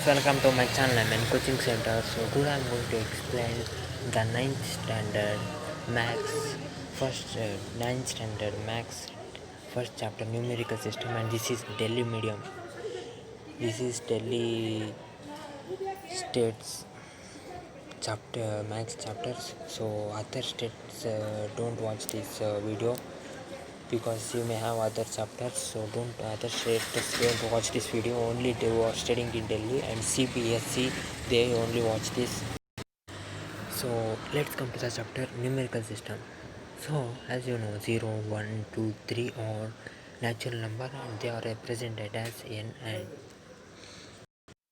Welcome to my channel. I'm in coaching center. So today I'm going to explain the ninth standard max ninth standard max first chapter numerical system, and this is Delhi medium. This is Delhi states chapter max chapters. So other states don't watch this video because you may have other chapters, so don't other states don't watch this video. Only they who are studying in Delhi and CBSC, they only watch this. So let's come to the chapter numerical system. So as you know, 0, 1, 2, 3 are natural number, and they are represented as n, and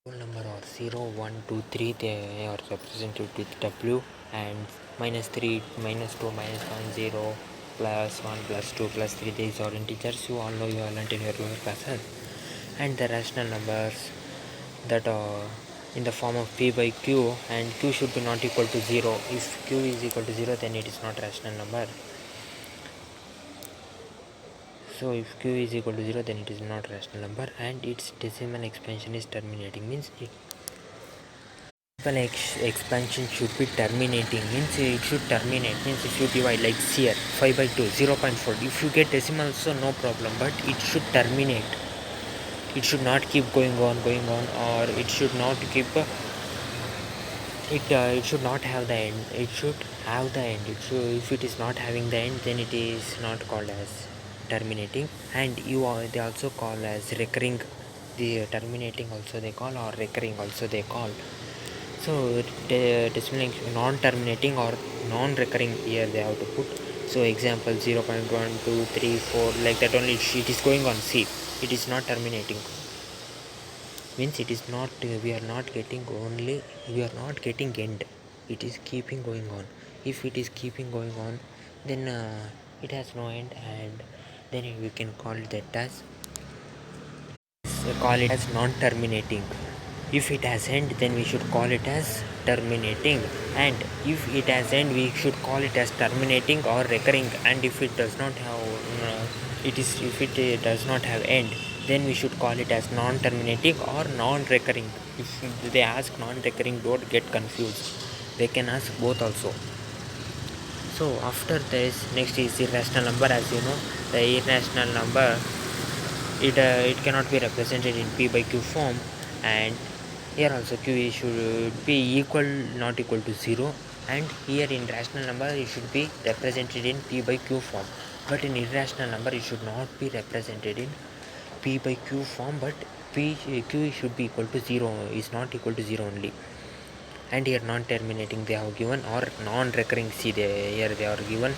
whole number are 0, 1, 2, 3, they are represented with w, and minus 3, minus 2, minus 1, 0, plus 1, plus 2, plus 3. These are integers. You all know, you all learned in your lower classes. And the rational numbers that are in the form of p by q, and q should be not equal to 0. If q is equal to 0, then it is not rational number. So if q is equal to 0, then it is not rational number, and its decimal expansion is terminating. Means it expansion should be terminating. Means it should terminate. Means if you divide like here 5 by 2, 0.4, if you get decimal also no problem, but it should terminate. It should not keep going on, or it should not keep it should not have the end. It should have the end. If it is not having the end, then it is not called as terminating. And they also call as recurring. The terminating also they call, or recurring also they call. So decimal non-terminating or non-recurring here they have to put. So example 0.1, 2, 3, 4, like that only. It is going on. See, it is not terminating. Means it is not, we are not getting end. It is keeping going on. If it is keeping going on, then it has no end, and then we can call it as non-terminating. If it has end, then we should call it as terminating, and if it has end, we should call it as terminating or recurring. And if it does not have if it does not have end, then we should call it as non-terminating or non-recurring. If they ask non-recurring, don't get confused. They can ask both also. So after this, next is irrational number. As you know, the irrational number, it cannot be represented in p by q form, and here also q should be equal, not equal to 0, and here in rational number it should be represented in p by q form. But in irrational number it should not be represented in p by q form, but q should be equal to 0, is not equal to 0 only. And here non-terminating they have given, or non-recurring. See, here they are given.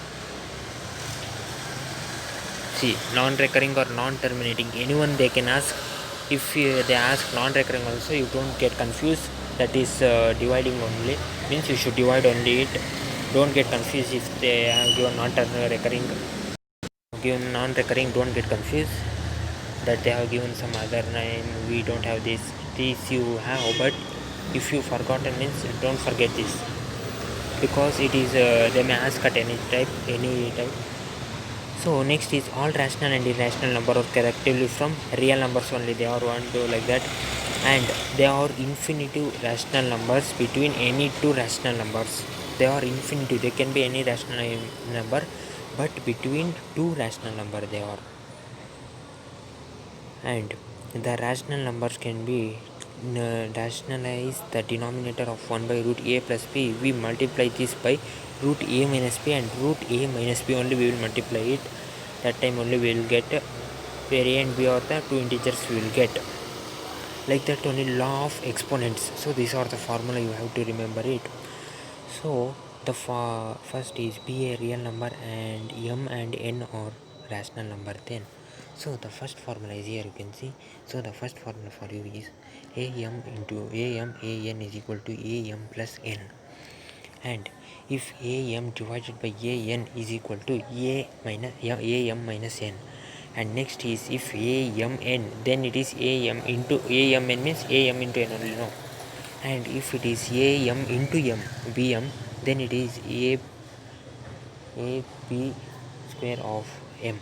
See, non-recurring or non-terminating, anyone they can ask. If they ask non-recurring also, you don't get confused. That is dividing only. Means you should divide only it. Don't get confused if they have given non-recurring, don't get confused that they have given some other name. We don't have this. This you have, but if you forgotten, means don't forget this, because it is they may ask at any type. So next is all rational and irrational number are collectively from real numbers only. They are 1, 2, like that, and they are infinitive rational numbers between any two rational numbers. They are infinitive. They can be any rational number, but between two rational number they are. And the rational numbers can be rationalize the denominator of 1 by root a plus b. We multiply this by root a minus b, and root a minus b only we will multiply it. That time only we will get where a and b are the two integers we will get. Like that only, law of exponents. So these are the formula, you have to remember it. So the first is be a real number, and m and n are rational number. Then so the first formula is here, you can see. So the first formula for you is am into am is equal to am plus n. And if am divided by an is equal to am minus n, and next is if amn, then it is am into amn, means am into n only, no. And if it is am into bm, then it is ab square of m.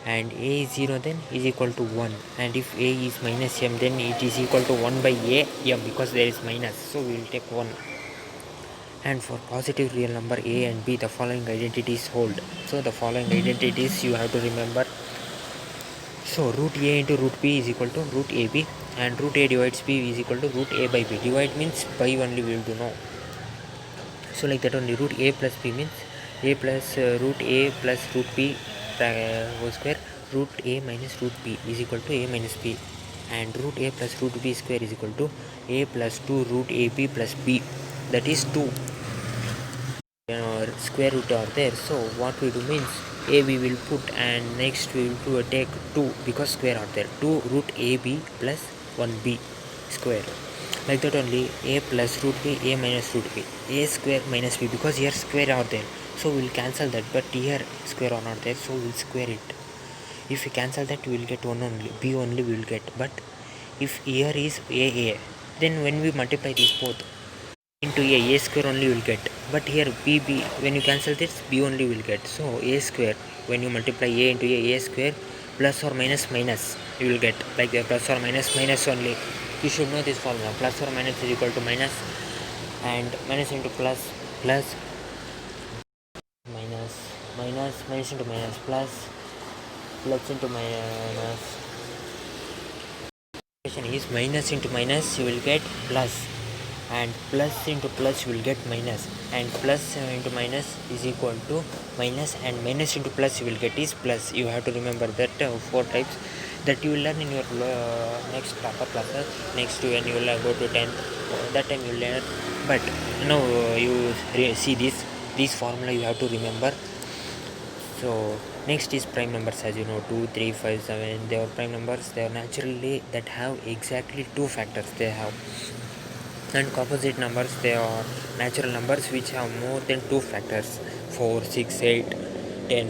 and a is 0 then is equal to 1, and if a is minus m then it is equal to 1 by a m because there is minus, so we will take 1. And for positive real number a and b, the following identities hold. So the following identities you have to remember. So root a into root b is equal to root ab, and root a divides b is equal to root a by b. Divide means by only we will do know. So like that only, root a plus b means a plus root a plus root b whole square, root a minus root b is equal to a minus b, and root a plus root b square is equal to a plus 2 root ab plus b, that is 2. Square root are there, so what we do means a we will put, and next we will take 2 because square are there, 2 root ab plus 1b square. Like that only, a plus root b, a minus root b, a square minus b, because here square are there, so we will cancel that, but here square are not there, so we will square it. If we cancel that, we will get 1 only, b only we will get. But if here is a, then when we multiply these both into a square only will get, but here b, when you cancel this, b only will get. So a square, when you multiply a into a square, plus or minus minus you will get, like the plus or minus minus only. You should know this formula, plus or minus is equal to minus, and minus into plus, plus minus, minus into minus, plus into minus. Is minus into minus you will get plus, and plus into plus you will get minus, and plus into minus is equal to minus, and minus into plus you will get is plus. You have to remember that 4 types that you will learn in your next upper classes. Next when you will go to 10th, that time you will learn. But now you see this formula you have to remember. So next is prime numbers. As you know, 2, 3, 5, 7, they are prime numbers. They are naturally that have exactly 2 factors they have. And composite numbers, they are natural numbers which have more than 2 factors, 4, 6, 8, 10.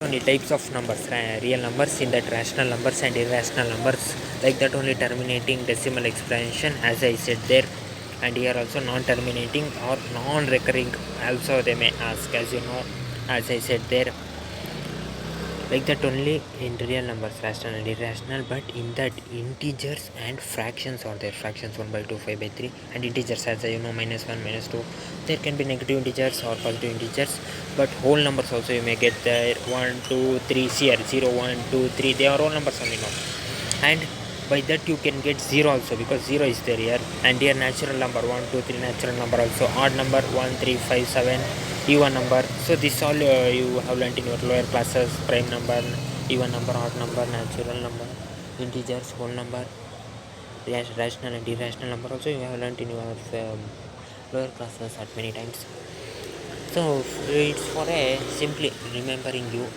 Only types of numbers, real numbers, in that rational numbers and irrational numbers, like that only terminating decimal expansion, as I said there. And here also non-terminating or non-recurring also they may ask, as you know, as I said there. Like that only in real numbers, rational and irrational, but in that integers and fractions are there. Fractions 1 by 2, 5 by 3, and integers, as you know, minus 1, minus 2. There can be negative integers or positive integers, but whole numbers also you may get there. 1, 2, 3, here 0, 1, 2, 3, they are whole numbers only now. And by that you can get 0 also, because 0 is there here. And here natural number 1, 2, 3, natural number also. Odd number 1, 3, 5, 7, even number. So this all you have learnt in your lower classes. Prime number, even number, odd number, natural number, integers, whole number, rational and irrational number also you have learnt in your lower classes at many times. So it's for a simply remembering you,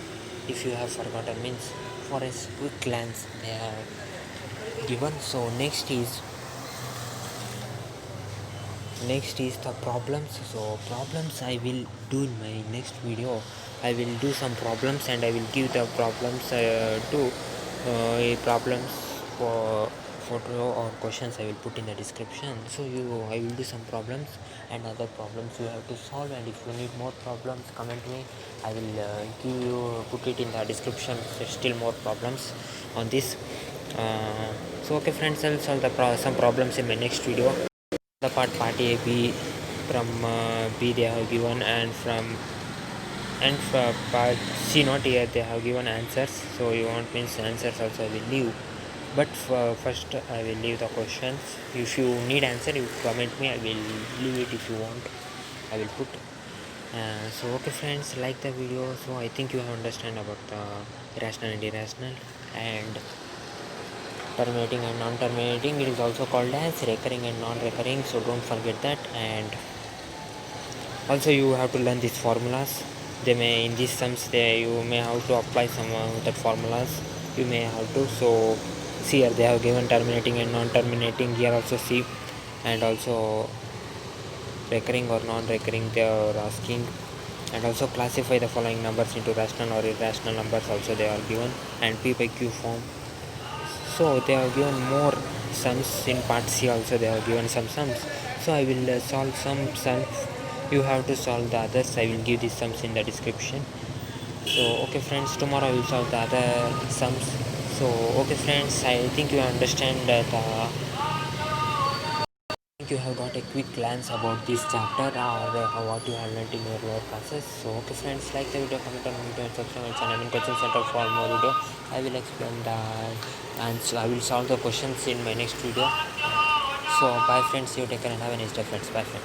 if you have forgotten means, for a quick glance they are given. So next is the problems. So problems I will do in my next video. I will do some problems, and I will give the problems to problems for photo or questions I will put in the description. So I will do some problems and other problems you have to solve, and if you need more problems, comment me. I will put it in the description. There's still more problems on this. So okay friends, I will solve some problems in my next video. The part A, B, from B they have given, and from part C not here they have given answers. So you want means answers also I will leave, but first I will leave the questions. If you need answer, you comment me, I will leave it. If you want, I will put. So okay friends, like the video. So I think you have understand about the rational and irrational, and terminating and non-terminating. It is also called as recurring and non-recurring, so don't forget that. And also you have to learn these formulas. They may, in these sums, you may have to apply some that formulas, you may have to. So see, here they have given terminating and non-terminating, here also see, and also recurring or non-recurring they are asking. And also classify the following numbers into rational or irrational numbers also they are given, and P by Q form. So they have given more sums in part C also, they have given some sums. So I will solve some sums, you have to solve the others. I will give these sums in the description. So okay friends, tomorrow I will solve the other sums. So okay friends, I think you understand that think you have got a quick glance about this chapter or what you have learned in your lower classes. So okay friends, like the video, comment on video and subscribe my channel in coaching center for more video. I will explain the answer, I will solve the questions in my next video. So bye friends, you take care and have a nice day friends. Bye friends.